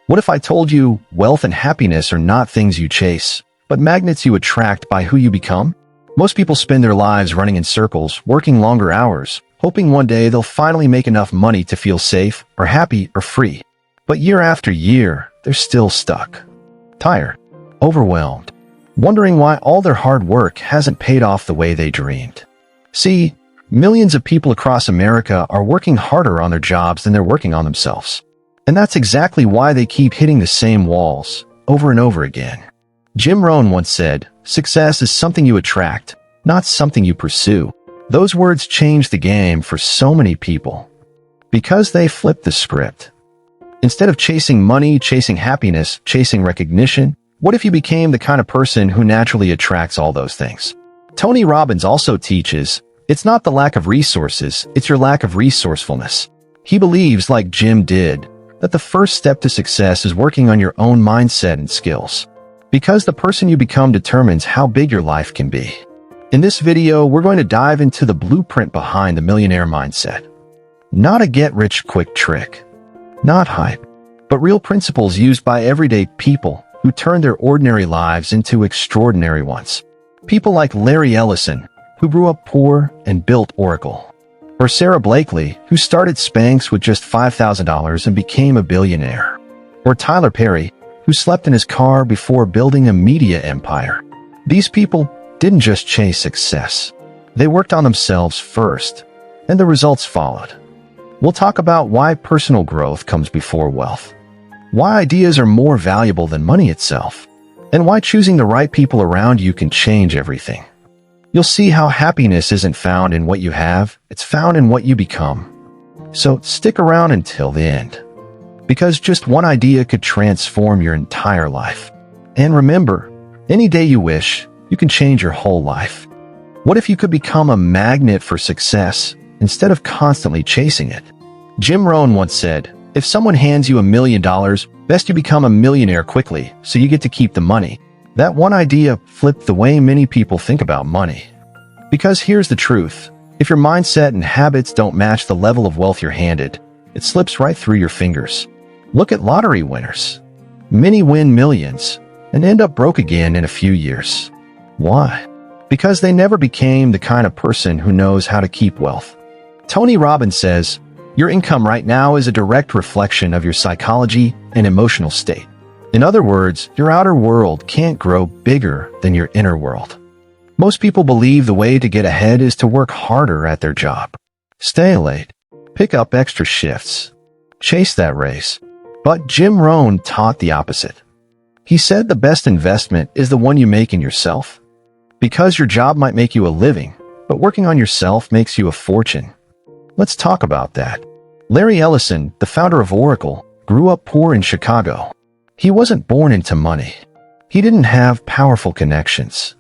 What if I told you wealth and happiness are not things you chase, but magnets you attract by who you become? Most people spend their lives running in circles, working longer hours, hoping one day they'll finally make enough money to feel safe or happy or free. But year after year, they're still stuck, tired, overwhelmed, wondering why all their hard work hasn't paid off the way they dreamed. See, millions of people across America are working harder on their jobs than they're working on themselves. And that's exactly why they keep hitting the same walls over and over again. Jim Rohn once said, "Success is something you attract, not something you pursue." Those words changed the game for so many people because they flipped the script. Instead of chasing money, chasing happiness, chasing recognition, what if you became the kind of person who naturally attracts all those things? Tony Robbins also teaches, it's not the lack of resources, it's your lack of resourcefulness. He believes, like Jim did, that the first step to success is working on your own mindset and skills. Because the person you become determines how big your life can be. In this video, we're going to dive into the blueprint behind the millionaire mindset. Not a get-rich-quick trick. Not hype, but real principles used by everyday people who turn their ordinary lives into extraordinary ones. People like Larry Ellison, who grew up poor and built Oracle. Or Sarah Blakely, who started Spanx with just $5,000 and became a billionaire. Or Tyler Perry, who slept in his car before building a media empire. These people didn't just chase success. They worked on themselves first, and the results followed. We'll talk about why personal growth comes before wealth, why ideas are more valuable than money itself, and why choosing the right people around you can change everything. You'll see how happiness isn't found in what you have, it's found in what you become. So stick around until the end, because just one idea could transform your entire life. And remember, any day you wish, you can change your whole life. What if you could become a magnet for success instead of constantly chasing it? Jim Rohn once said, if someone hands you $1 million, best you become a millionaire quickly so you get to keep the money. That one idea flipped the way many people think about money. Because here's the truth. If your mindset and habits don't match the level of wealth you're handed, it slips right through your fingers. Look at lottery winners. Many win millions and end up broke again in a few years. Why? Because they never became the kind of person who knows how to keep wealth. Tony Robbins says, your income right now is a direct reflection of your psychology and emotional state. In other words, your outer world can't grow bigger than your inner world. Most people believe the way to get ahead is to work harder at their job. Stay late. Pick up extra shifts. Chase that race. But Jim Rohn taught the opposite. He said the best investment is the one you make in yourself. Because your job might make you a living, but working on yourself makes you a fortune. Let's talk about that. Larry Ellison, the founder of Oracle, grew up poor in Chicago. He wasn't born into money. He didn't have powerful connections.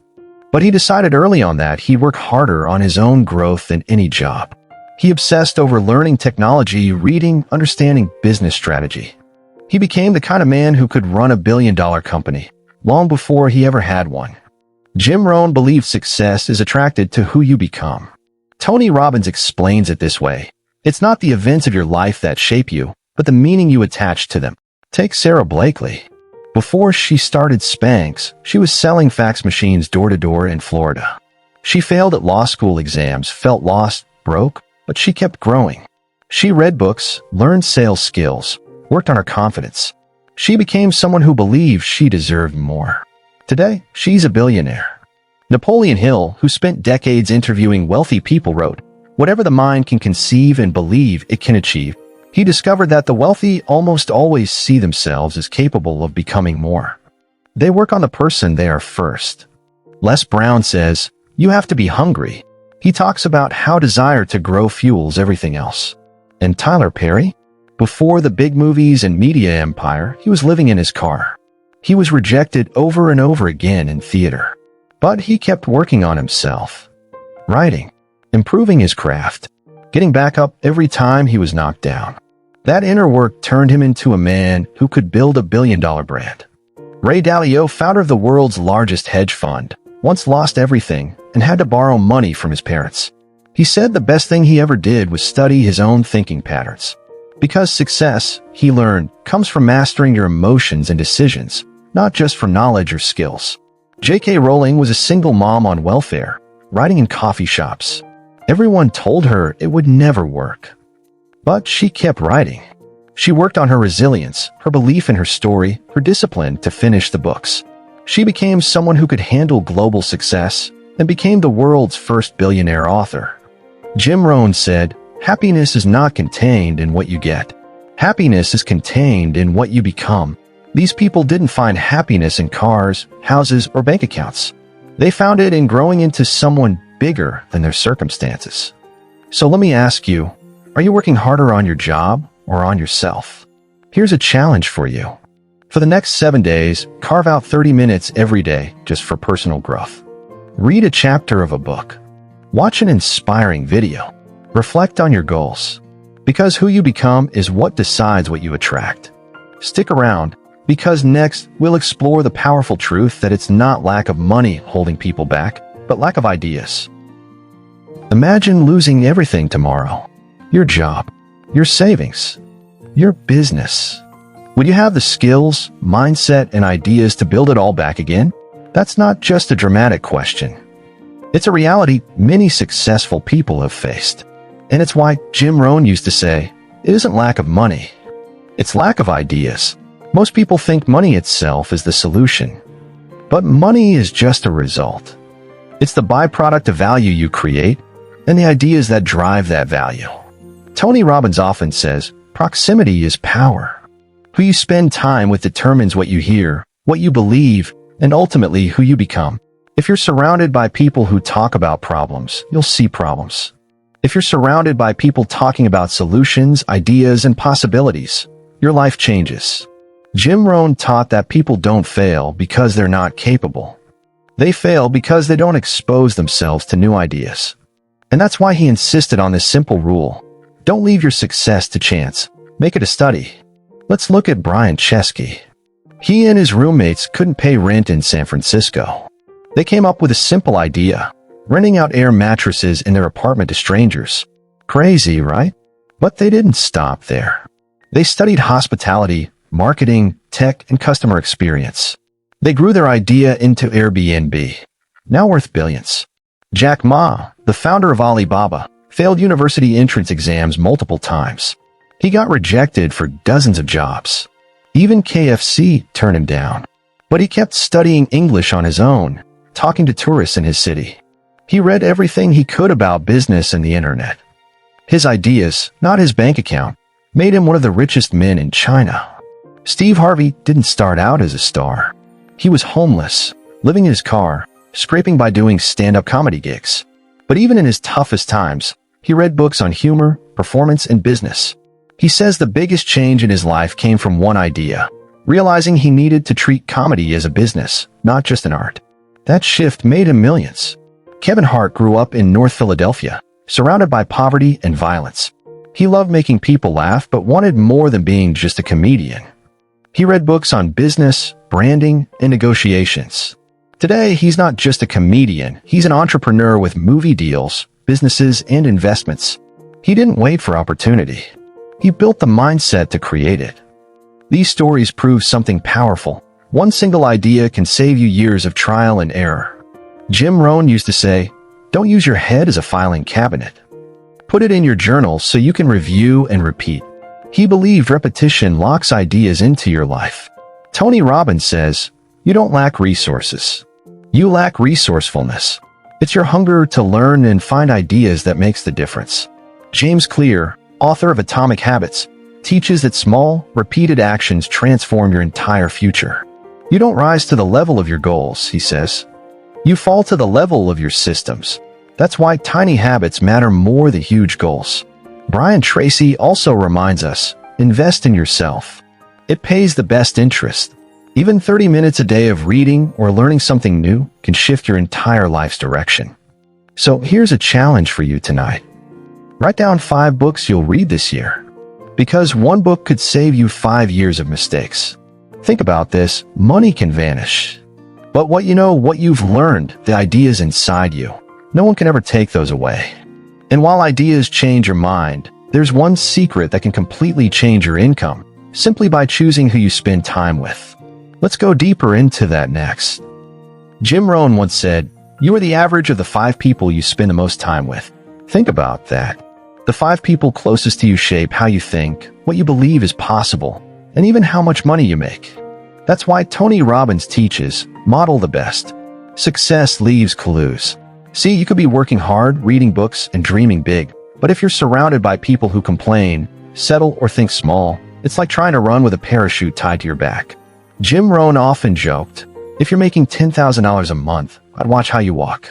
But he decided early on that he'd work harder on his own growth than any job. He obsessed over learning technology, reading, understanding business strategy. He became the kind of man who could run a billion-dollar company, long before he ever had one. Jim Rohn believed success is attracted to who you become. Tony Robbins explains it this way. It's not the events of your life that shape you, but the meaning you attach to them. Take Sarah Blakely. Before she started Spanx, she was selling fax machines door-to-door in Florida. She failed at law school exams, felt lost, broke, but she kept growing. She read books, learned sales skills, worked on her confidence. She became someone who believed she deserved more. Today, she's a billionaire. Napoleon Hill, who spent decades interviewing wealthy people, wrote, "Whatever the mind can conceive and believe it can achieve." He discovered that the wealthy almost always see themselves as capable of becoming more. They work on the person they are first. Les Brown says, you have to be hungry. He talks about how desire to grow fuels everything else. And Tyler Perry? Before the big movies and media empire, he was living in his car. He was rejected over and over again in theater. But he kept working on himself. Writing, improving his craft, getting back up every time he was knocked down. That inner work turned him into a man who could build a billion-dollar brand. Ray Dalio, founder of the world's largest hedge fund, once lost everything and had to borrow money from his parents. He said the best thing he ever did was study his own thinking patterns. Because success, he learned, comes from mastering your emotions and decisions, not just from knowledge or skills. J.K. Rowling was a single mom on welfare, writing in coffee shops. Everyone told her it would never work. But she kept writing. She worked on her resilience, her belief in her story, her discipline to finish the books. She became someone who could handle global success and became the world's first billionaire author. Jim Rohn said, "Happiness is not contained in what you get. Happiness is contained in what you become." These people didn't find happiness in cars, houses, or bank accounts. They found it in growing into someone bigger than their circumstances. So let me ask you, are you working harder on your job or on yourself? Here's a challenge for you. For the next 7 days, carve out 30 minutes every day just for personal growth. Read a chapter of a book. Watch an inspiring video. Reflect on your goals. Because who you become is what decides what you attract. Stick around, because next we'll explore the powerful truth that it's not lack of money holding people back, but lack of ideas. Imagine losing everything tomorrow. Your job, your savings, your business. Would you have the skills, mindset, and ideas to build it all back again? That's not just a dramatic question. It's a reality many successful people have faced. And it's why Jim Rohn used to say, it isn't lack of money, it's lack of ideas. Most people think money itself is the solution. But money is just a result. It's the byproduct of value you create and the ideas that drive that value. Tony Robbins often says, proximity is power. Who you spend time with determines what you hear, what you believe, and ultimately who you become. If you're surrounded by people who talk about problems, you'll see problems. If you're surrounded by people talking about solutions, ideas, and possibilities, your life changes. Jim Rohn taught that people don't fail because they're not capable. They fail because they don't expose themselves to new ideas. And that's why he insisted on this simple rule. Don't leave your success to chance. Make it a study. Let's look at Brian Chesky. He and his roommates couldn't pay rent in San Francisco. They came up with a simple idea, renting out air mattresses in their apartment to strangers. Crazy, right? But they didn't stop there. They studied hospitality, marketing, tech, and customer experience. They grew their idea into Airbnb, now worth billions. Jack Ma, the founder of Alibaba, failed university entrance exams multiple times. He got rejected for dozens of jobs. Even KFC turned him down. But he kept studying English on his own, talking to tourists in his city. He read everything he could about business and the internet. His ideas, not his bank account, made him one of the richest men in China. Steve Harvey didn't start out as a star. He was homeless, living in his car, scraping by doing stand-up comedy gigs. But even in his toughest times, he read books on humor, performance, and business. He says the biggest change in his life came from one idea, realizing he needed to treat comedy as a business, not just an art. That shift made him millions. Kevin Hart grew up in North Philadelphia, surrounded by poverty and violence. He loved making people laugh but wanted more than being just a comedian. He read books on business, branding, and negotiations. Today, he's not just a comedian, he's an entrepreneur with movie deals, businesses, and investments. He didn't wait for opportunity. He built the mindset to create it. These stories prove something powerful. One single idea can save you years of trial and error. Jim Rohn used to say, don't use your head as a filing cabinet. Put it in your journal so you can review and repeat. He believed repetition locks ideas into your life. Tony Robbins says, you don't lack resources. You lack resourcefulness. It's your hunger to learn and find ideas that makes the difference. James Clear, author of Atomic Habits, teaches that small, repeated actions transform your entire future. You don't rise to the level of your goals, he says. You fall to the level of your systems. That's why tiny habits matter more than huge goals. Brian Tracy also reminds us, invest in yourself. It pays the best interest. Even 30 minutes a day of reading or learning something new can shift your entire life's direction. So here's a challenge for you tonight. Write down 5 books you'll read this year. Because one book could save you 5 years of mistakes. Think about this, money can vanish. But what you've learned, the ideas inside you, no one can ever take those away. And while ideas change your mind, There's one secret that can completely change your income, simply by choosing who you spend time with. Let's go deeper into that next. Jim Rohn once said, "You are the average of the 5 people you spend the most time with." Think about that. The 5 people closest to you shape how you think, what you believe is possible, and even how much money you make. That's why Tony Robbins teaches, model the best. Success leaves clues. See, you could be working hard, reading books, and dreaming big, but if you're surrounded by people who complain, settle, or think small, it's like trying to run with a parachute tied to your back. Jim Rohn often joked, "If you're making $10,000 a month, I'd watch how you walk."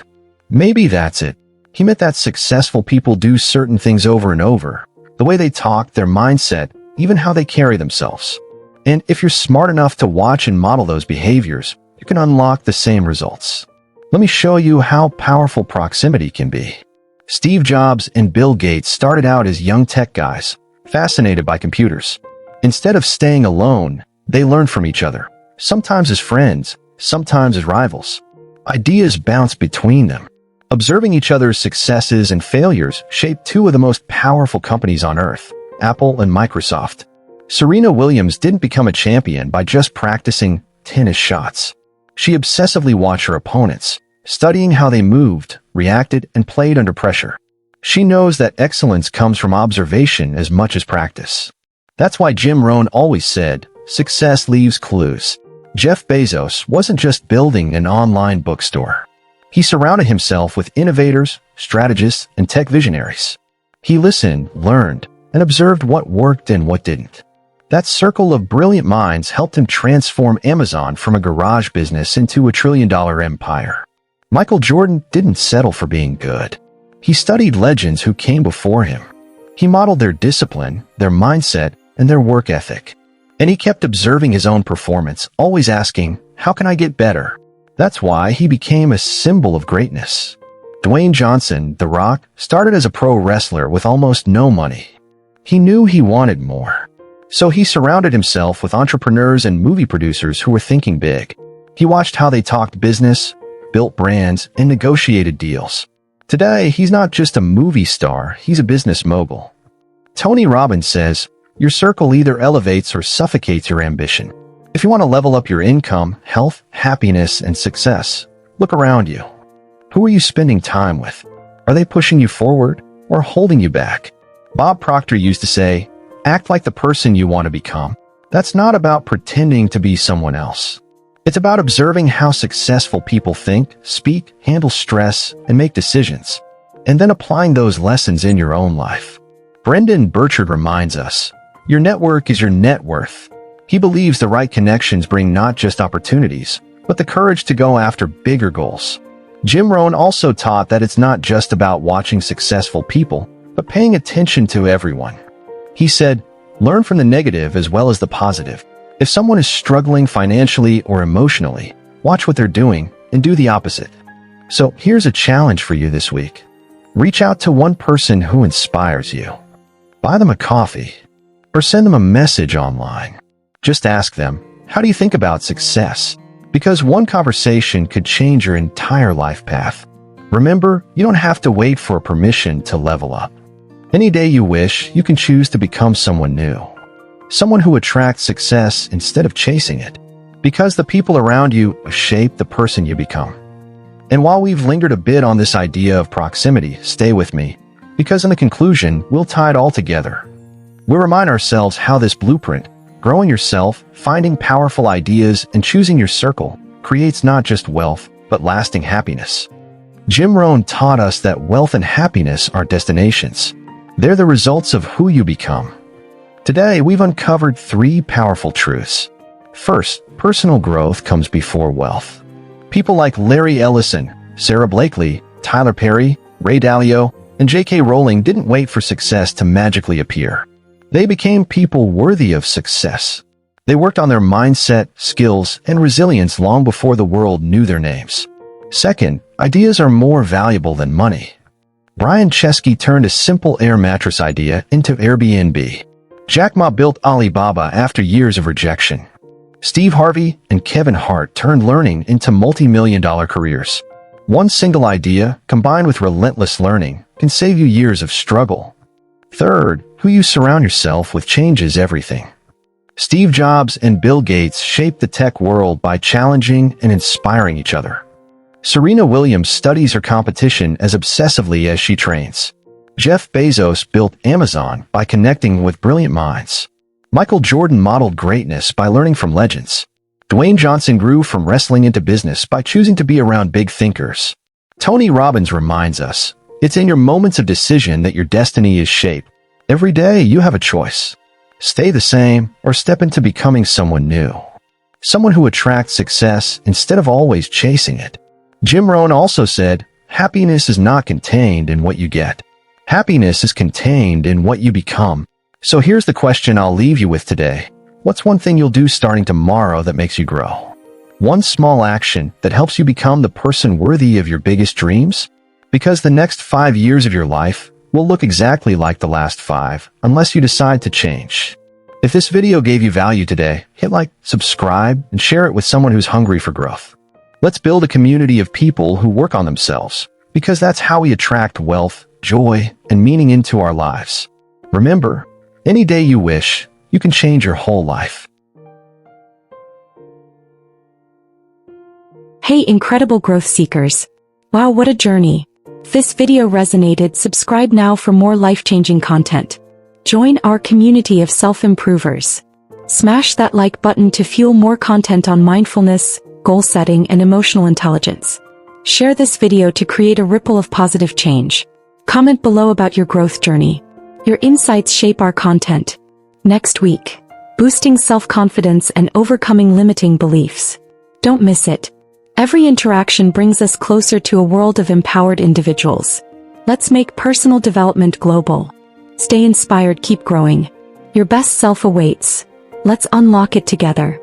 Maybe that's it. He meant that successful people do certain things over and over. The way they talk, their mindset, even how they carry themselves. And if you're smart enough to watch and model those behaviors, you can unlock the same results. Let me show you how powerful proximity can be. Steve Jobs and Bill Gates started out as young tech guys, fascinated by computers. Instead of staying alone, they learned from each other, sometimes as friends, sometimes as rivals. Ideas bounced between them. Observing each other's successes and failures shaped 2 of the most powerful companies on earth, Apple and Microsoft. Serena Williams didn't become a champion by just practicing tennis shots. She obsessively watched her opponents, studying how they moved, reacted, and played under pressure. She knows that excellence comes from observation as much as practice. That's why Jim Rohn always said, "Success leaves clues." Jeff Bezos wasn't just building an online bookstore. He surrounded himself with innovators, strategists, and tech visionaries. He listened, learned, and observed what worked and what didn't. That circle of brilliant minds helped him transform Amazon from a garage business into a trillion-dollar empire. Michael Jordan didn't settle for being good. He studied legends who came before him. He modeled their discipline, their mindset, and their work ethic. And he kept observing his own performance, always asking, "How can I get better?" That's why he became a symbol of greatness. Dwayne Johnson, The Rock, started as a pro wrestler with almost no money. He knew he wanted more. So he surrounded himself with entrepreneurs and movie producers who were thinking big. He watched how they talked business, built brands, and negotiated deals. Today, he's not just a movie star, he's a business mogul. Tony Robbins says, "Your circle either elevates or suffocates your ambition." If you want to level up your income, health, happiness, and success, look around you. Who are you spending time with? Are they pushing you forward or holding you back? Bob Proctor used to say, "Act like the person you want to become." That's not about pretending to be someone else. It's about observing how successful people think, speak, handle stress, and make decisions, and then applying those lessons in your own life. Brendan Burchard reminds us, "Your network is your net worth." He believes the right connections bring not just opportunities, but the courage to go after bigger goals. Jim Rohn also taught that it's not just about watching successful people, but paying attention to everyone. He said, "Learn from the negative as well as the positive. If someone is struggling financially or emotionally, watch what they're doing and do the opposite." So here's a challenge for you this week. Reach out to one person who inspires you. Buy them a coffee or send them a message online. Just ask them, "How do you think about success?" Because one conversation could change your entire life path. Remember, you don't have to wait for permission to level up. Any day you wish, you can choose to become someone new. Someone who attracts success instead of chasing it. Because the people around you shape the person you become. And while we've lingered a bit on this idea of proximity, stay with me, because in the conclusion, we'll tie it all together. We'll remind ourselves how this blueprint, growing yourself, finding powerful ideas, and choosing your circle, creates not just wealth, but lasting happiness. Jim Rohn taught us that wealth and happiness are destinations. They're the results of who you become. Today, we've uncovered 3 powerful truths. First, personal growth comes before wealth. People like Larry Ellison, Sarah Blakely, Tyler Perry, Ray Dalio, and J.K. Rowling didn't wait for success to magically appear. They became people worthy of success. They worked on their mindset, skills, and resilience long before the world knew their names. Second, ideas are more valuable than money. Brian Chesky turned a simple air mattress idea into Airbnb. Jack Ma built Alibaba after years of rejection. Steve Harvey and Kevin Hart turned learning into multi-million-dollar careers. One single idea, combined with relentless learning, can save you years of struggle. Third, Who you surround yourself with changes everything. Steve Jobs and Bill Gates shaped the tech world by challenging and inspiring each other. Serena Williams studies her competition as obsessively as she trains. Jeff Bezos built Amazon by connecting with brilliant minds. Michael Jordan modeled greatness by learning from legends. Dwayne Johnson grew from wrestling into business by choosing to be around big thinkers. Tony Robbins reminds us, it's in your moments of decision that your destiny is shaped. Every day you have a choice. Stay the same or step into becoming someone new. Someone who attracts success instead of always chasing it. Jim Rohn also said, happiness is not contained in what you get. Happiness is contained in what you become. So here's the question I'll leave you with today. What's one thing you'll do starting tomorrow that makes you grow? One small action that helps you become the person worthy of your biggest dreams? Because the next 5 years of your life will look exactly like the last 5 unless you decide to change. If this video gave you value today, hit like, subscribe, and share it with someone who's hungry for growth. Let's build a community of people who work on themselves, because that's how we attract wealth, joy, and meaning into our lives. Remember, any day you wish, you can change your whole life. Hey, incredible growth seekers. Wow, what a journey. If this video resonated, subscribe now for more life-changing content. Join our community of self-improvers. Smash that like button to fuel more content on mindfulness, goal setting, and emotional intelligence. Share this video to create a ripple of positive change. Comment below about your growth journey. Your insights shape our content. Next week, boosting self-confidence and overcoming limiting beliefs. Don't miss it. Every interaction brings us closer to a world of empowered individuals. Let's make personal development global. Stay inspired, keep growing. Your best self awaits. Let's unlock it together.